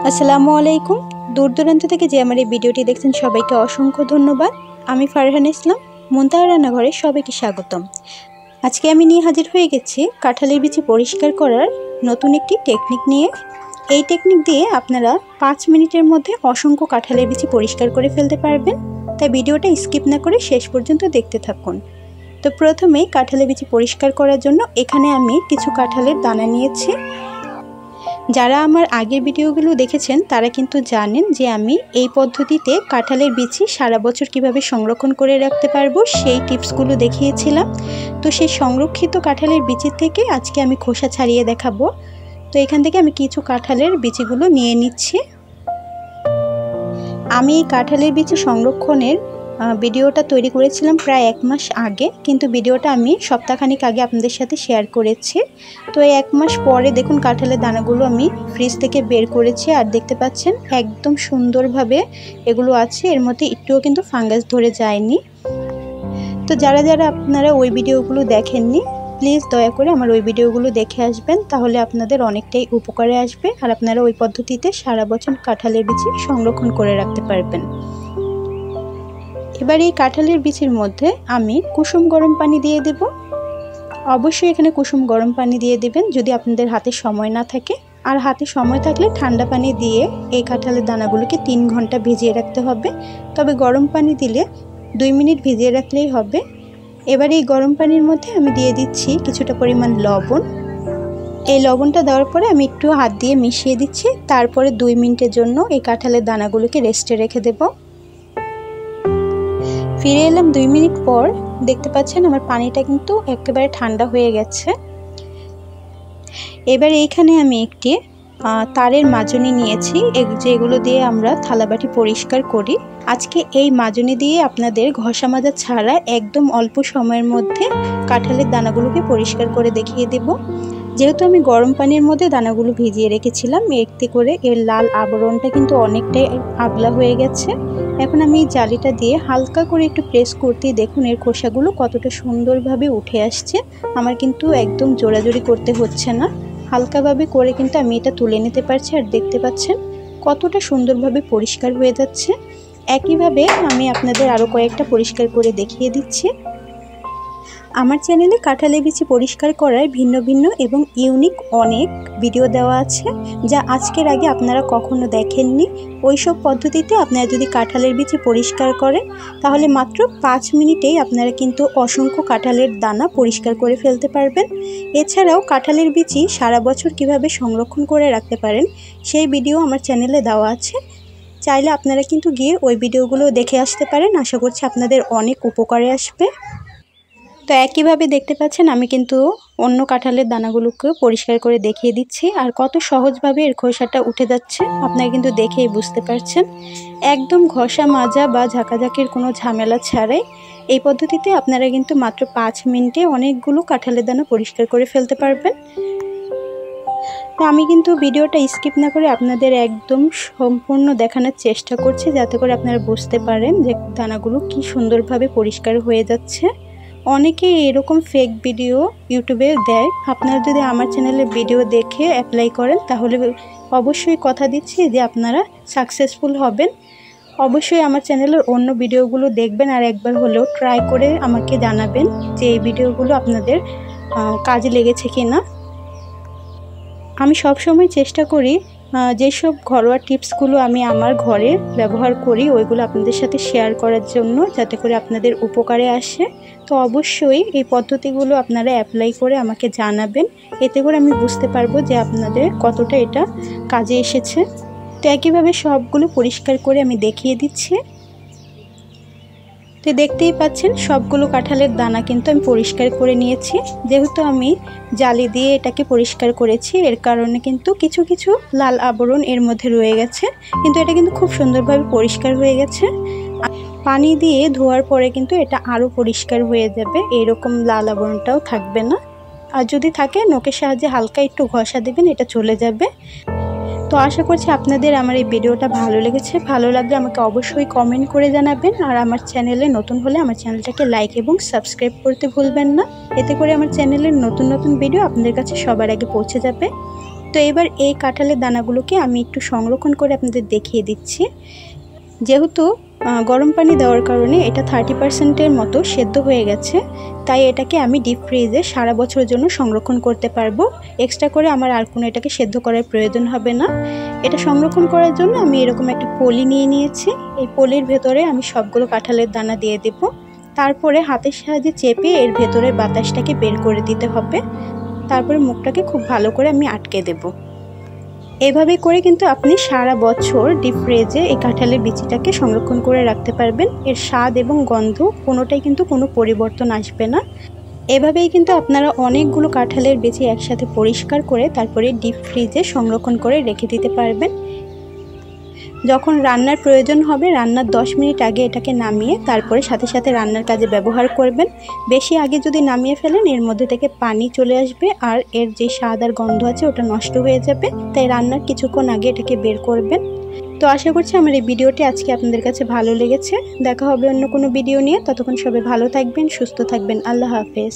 আসসালামু আলাইকুম। দূর দূরান্ত থেকে যে আমার এই ভিডিওটি দেখছেন সবাইকে অসংখ্য ধন্যবাদ। আমি ফারহান ইসলাম, মুনতাহা রান্নাঘরে সবাইকে স্বাগতম। আজকে আমি নিয়ে হাজির হয়ে গেছি কাঁঠালের বিচি পরিষ্কার করার নতুন একটি টেকনিক নিয়ে। এই টেকনিক দিয়ে আপনারা 5 মিনিটের মধ্যে অসংখ্য কাঁঠালের বিচি পরিষ্কার করে ফেলতে পারবেন। তাই ভিডিওটা স্কিপ না করে শেষ পর্যন্ত দেখতে থাকুন। তো প্রথমেই কাঁঠালের বিচি পরিষ্কার করার জন্য এখানে আমি কিছু কাঁঠালের দানা নিয়েছি। যারা আমার আগের ভিডিওগুলো দেখেছেন তারা কিন্তু জানেন যে আমি এই পদ্ধতিতে কাঁঠালের বিচি সারা বছর কিভাবে সংরক্ষণ করে রাখতে পারবো সেই টিপসগুলো দেখিয়েছিলাম। তো সেই সংরক্ষিত কাঁঠালের বিচি থেকে আজকে আমি খোসা ছাড়িয়ে দেখাবো। তো এখান থেকে আমি কিছু কাঁঠালের বিচিগুলো নিয়ে নিচ্ছি। আমি এই কাঁঠালের বিচি সংরক্ষণের ভিডিওটা তৈরি করেছিলাম প্রায় 1 মাস আগে, কিন্তু ভিডিওটা আমি সপ্তাহখানিক আগে আপনাদের সাথে শেয়ার করেছি। তো এই 1 মাস পরে দেখুন কাঁঠালের দানাগুলো আমি ফ্রিজ থেকে বের করেছি, আর দেখতে পাচ্ছেন একদম সুন্দরভাবে এগুলো আছে, এর মধ্যে একটুও কিন্তু ফাঙ্গাস ধরে যায়নি। তো যারা আপনারা ওই ভিডিওগুলো দেখেননি প্লিজ দয়া করে আমার ওই ভিডিওগুলো দেখে আসবেন, তাহলে আপনাদের অনেকটাই উপকারে আসবে আর আপনারা ওই পদ্ধতিতে সারা বছর কাঁঠালের বিচি সংরক্ষণ করে রাখতে পারবেন। এবার এই কাঁঠালের বিচির মধ্যে আমি কুসুম গরম পানি দিয়ে দেব। অবশ্যই এখানে কুসুম গরম পানি দিয়ে দেবেন যদি আপনাদের হাতে সময় না থাকে, আর হাতে সময় থাকলে ঠান্ডা পানি দিয়ে এই কাঁঠালের দানাগুলোকে 3 ঘন্টা ভিজিয়ে রাখতে হবে। তবে গরম পানি দিলে 2 মিনিট ভিজিয়ে রাখলেই হবে। এবার এই গরম পানির মধ্যে আমি দিয়ে দিচ্ছি কিছুটা পরিমাণ লবণ। এই লবণটা দেওয়ার পরে আমি একটু হাত দিয়ে মিশিয়ে দিচ্ছি, তারপরে 2 মিনিটের জন্য এই কাঁঠালের দানাগুলোকে রেস্টে রেখে দেব। ফিরে এলাম 2 মিনিট পর। দেখতে পাচ্ছেন আমার পানিটা কিন্তু একেবারে ঠান্ডা হয়ে গেছে। এবার এইখানে আমি একটি তারের মাজনি নিয়েছি, যেগুলো দিয়ে আমরা থালাবাটি পরিষ্কার করি। আজকে এই মাজনি দিয়ে আপনাদের ঘষা মাজা ছাড়া একদম অল্প সময়ের মধ্যে কাঁঠালের দানাগুলোকে পরিষ্কার করে দেখিয়ে দেব। যেহেতু আমি গরম পানির মধ্যে দানাগুলো ভিজিয়ে রেখেছিলাম, এতে করে এর লাল আবরণটা কিন্তু অনেকটাই আগলা হয়ে গেছে। এখন আমি এই জালিটা দিয়ে হালকা করে একটু প্রেস করতেই দেখুন এর খোসাগুলো কতটা সুন্দরভাবে উঠে আসছে। আমার কিন্তু একদম জোরাজোরি করতে হচ্ছে না, হালকাভাবে করে কিন্তু আমি এটা তুলে নিতে পারছি। আর দেখতে পাচ্ছেন কতটা সুন্দরভাবে পরিষ্কার হয়ে যাচ্ছে। একইভাবে আমি আপনাদের আরও কয়েকটা পরিষ্কার করে দেখিয়ে দিচ্ছি। আমার চ্যানেলে কাঁঠালের বিচি পরিষ্কার করার ভিন্ন ভিন্ন এবং ইউনিক অনেক ভিডিও দেওয়া আছে, যা আজকের আগে আপনারা কখনো দেখেননি। ওইসব পদ্ধতিতে আপনারা যদি কাঁঠালের বিচি পরিষ্কার করেন তাহলে মাত্র 5 মিনিটেই আপনারা কিন্তু অসংখ্য কাঁঠালের দানা পরিষ্কার করে ফেলতে পারবেন। এছাড়াও কাঁঠালের বিচি সারা বছর কিভাবে সংরক্ষণ করে রাখতে পারেন সেই ভিডিও আমার চ্যানেলে দেওয়া আছে, চাইলে আপনারা কিন্তু গিয়ে ওই ভিডিওগুলো দেখে আসতে পারেন। আশা করছি আপনাদের অনেক উপকারে আসবে। তো একইভাবে দেখতে পাচ্ছেন আমি কিন্তু অন্য কাঁঠালের দানাগুলোকে পরিষ্কার করে দেখিয়ে দিচ্ছি, আর কত সহজভাবে এর খোসাটা উঠে যাচ্ছে আপনারা কিন্তু দেখেই বুঝতে পারছেন। একদম ঘষা মাজা বা ঝাঁকাঝাঁকির কোনো ঝামেলা ছাড়াই এই পদ্ধতিতে আপনারা কিন্তু মাত্র 5 মিনিটে অনেকগুলো কাঁঠালের দানা পরিষ্কার করে ফেলতে পারবেন। তো আমি কিন্তু ভিডিওটা স্কিপ না করে আপনাদের একদম সম্পূর্ণ দেখানোর চেষ্টা করছি, যাতে করে আপনারা বুঝতে পারেন যে দানাগুলো কি সুন্দরভাবে পরিষ্কার হয়ে যাচ্ছে। অনেকে এরকম ফেক ভিডিও ইউটিউবে দেয়, আপনারা যদি আমার চ্যানেলের ভিডিও দেখে অ্যাপ্লাই করেন তাহলে অবশ্যই কথা দিচ্ছি যে আপনারা সাকসেসফুল হবেন। অবশ্যই আমার চ্যানেলের অন্য ভিডিওগুলো দেখবেন আর একবার হলেও ট্রাই করে আমাকে জানাবেন যে এই ভিডিওগুলো আপনাদের কাজে লেগেছে কিনা। আমি সবসময় চেষ্টা করি যেসব ঘরোয়া টিপসগুলো আমি আমার ঘরে ব্যবহার করি ওইগুলো আপনাদের সাথে শেয়ার করার জন্য, যাতে করে আপনাদের উপকারে আসে। তো অবশ্যই এই পদ্ধতিগুলো আপনারা অ্যাপ্লাই করে আমাকে জানাবেন, এতে করে আমি বুঝতে পারবো যে আপনাদের কতটা এটা কাজে এসেছে। তো একইভাবে সবগুলো পরিষ্কার করে আমি দেখিয়ে দিচ্ছি। তো দেখতেই পাচ্ছেন সবগুলো কাঁঠালের দানা কিন্তু আমি পরিষ্কার করে নিয়েছি। যেহেতু আমি জালি দিয়ে এটাকে পরিষ্কার করেছি, এর কারণে কিন্তু কিছু কিছু লাল আবরণ এর মধ্যে রয়ে গেছে, কিন্তু এটা কিন্তু খুব সুন্দরভাবে পরিষ্কার হয়ে গেছে। পানি দিয়ে ধোয়ার পরে কিন্তু এটা আরও পরিষ্কার হয়ে যাবে, এরকম লাল আবরণটাও থাকবে না। আর যদি থাকে নখের সাহায্যে হালকা একটু ঘষা দেবেন, এটা চলে যাবে। তো আশা করছি আপনাদের আমার এই ভিডিওটা ভালো লেগেছে। ভালো লাগলে আমাকে অবশ্যই কমেন্ট করে জানাবেন, আর আমার চ্যানেলে নতুন হলে আমার চ্যানেলটাকে লাইক এবং সাবস্ক্রাইব করতে ভুলবেন না, এতে করে আমার চ্যানেলের নতুন নতুন ভিডিও আপনাদের কাছে সবার আগে পৌঁছে যাবে। তো তো এবার এই কাঁঠালের দানাগুলোকে আমি একটু সংরক্ষণ করে আপনাদের দেখিয়ে দিচ্ছি। যেহেতু গরম পানি দেওয়ার কারণে এটা 30%-এর মতো সেদ্ধ হয়ে গেছে, তাই এটাকে আমি ডিপ ফ্রিজে সারা বছরের জন্য সংরক্ষণ করতে পারবো। এক্সট্রা করে আমার আর কোনো এটাকে সেদ্ধ করার প্রয়োজন হবে না। এটা সংরক্ষণ করার জন্য আমি এরকম একটা পলি নিয়ে নিয়েছি। এই পলির ভেতরে আমি সবগুলো কাঁঠালের দানা দিয়ে দেব। তারপরে হাতের সাহায্যে চেপে এর ভেতরের বাতাসটাকে বের করে দিতে হবে। তারপরে মুখটাকে খুব ভালো করে আমি আটকে দেব। এভাবে করে কিন্তু আপনি সারা বছর ডিপ ফ্রিজে এই কাঁঠালের বিচিটাকে সংরক্ষণ করে রাখতে পারবেন। এর স্বাদ এবং গন্ধ কোনোটাই কিন্তু কোনো পরিবর্তন আসবে না। এভাবেই কিন্তু আপনারা অনেকগুলো কাঁঠালের বিচি একসাথে পরিষ্কার করে তারপরে ডিপ ফ্রিজে সংরক্ষণ করে রেখে দিতে পারবেন। যখন রান্নার প্রয়োজন হবে রান্নার 10 মিনিট আগে এটাকে নামিয়ে তারপরে সাথে সাথে রান্নার কাজে ব্যবহার করবেন। বেশি আগে যদি নামিয়ে ফেলেন এর মধ্যে থেকে পানি চলে আসবে আর এর যে স্বাদ আর গন্ধ আছে ওটা নষ্ট হয়ে যাবে। তাই রান্নার কিছুক্ষণ আগে এটাকে বের করবেন। তো আশা করছি আমার এই ভিডিওটি আজকে আপনাদের কাছে ভালো লেগেছে। দেখা হবে অন্য কোনো ভিডিও নিয়ে। ততক্ষণ সবাই ভালো থাকবেন, সুস্থ থাকবেন। আল্লাহ হাফেজ।